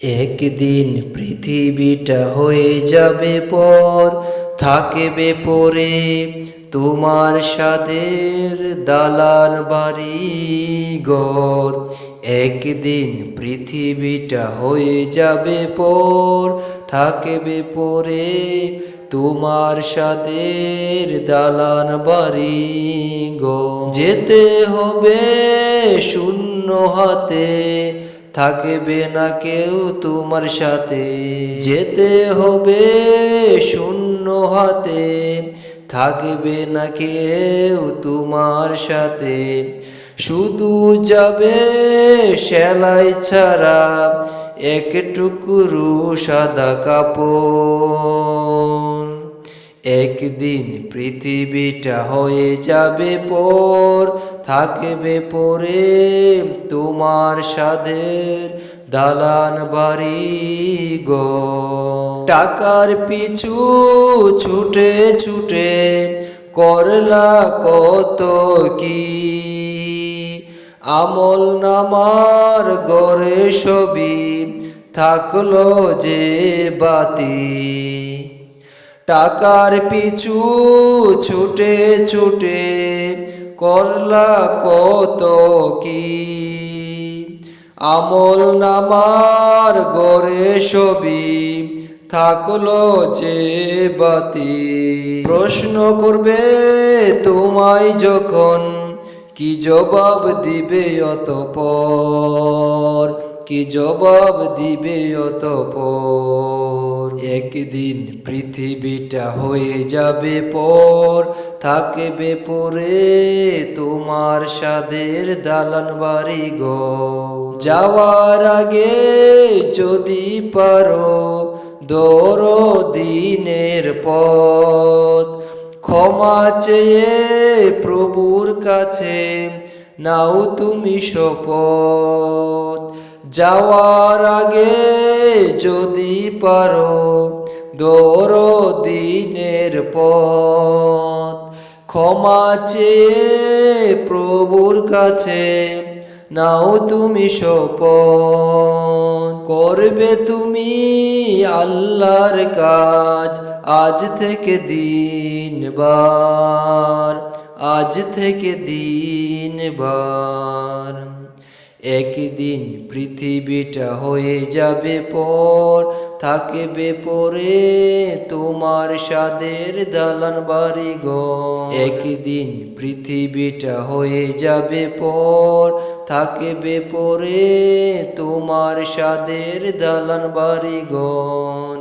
একদিন পৃথিবীটা হয়ে যাবে পর, থাকবে পরে তোমার সাদের দালান বাড়ি ঘর। একদিন পৃথিবীটা হয়ে যাবে পর, থাকবে পরে তোমার সাদের দালান বাড়ি ঘর। যেতে হবে শূন্য হাতে, থাকবে না কেউ তোমার সাথে। যেতে হবে শূন্য হাতে, থাকবে না কেউ তোমার সাথে। শুধু যাবে সেলাই ছাড়া এক টুকরো সাদা কাপড়। একদিন পৃথিবীটা হয়ে যাবে পর, থাকবে পরে তোমার সাদের দালান বাড়ি ঘর। টাকার পিছু ছুটে ছুটে করলা কত কি, আমল নামার গড়ে সবই থাকলো যে বাতি। টাকার পিছু ছুটে ছুটে করলা কত কি, আমল নামার গড়ে সবই থাকলো যে বাতি। প্রশ্ন করবে তোমায় যখন, কি জবাব দিবে অতঃপর, কি জবাব দিবে অতঃপর। একদিন পৃথিবীটা হয়ে যাবে পর, থাকবে পরে তোমার সাদের দালান বাড়ি ঘর। যাওয়ার আগে যদি পারো ধরো দিনের পথ, ক্ষমা চেয়ে প্রভুর কাছে নাও তুমি শপথ। যাওয়ার আগে যদি পারো ধরো দিনের পথ, ক্ষমা চেয়ে প্রভুর কাছে নাও তুমি শপথ। করবে তুমি আল্লাহর কাজ আজ থেকে দিনবার, আজ থেকে দিনবার। একদিন পৃথিবীটা হয়ে যাবে পর, থাকবে পরে তোমার সাদের দালান বাড়ি ঘর। একদিন পৃথিবীটা হয়ে যাবে পর, থাকবে পরে তোমার সাদের দালান বাড়ি ঘর।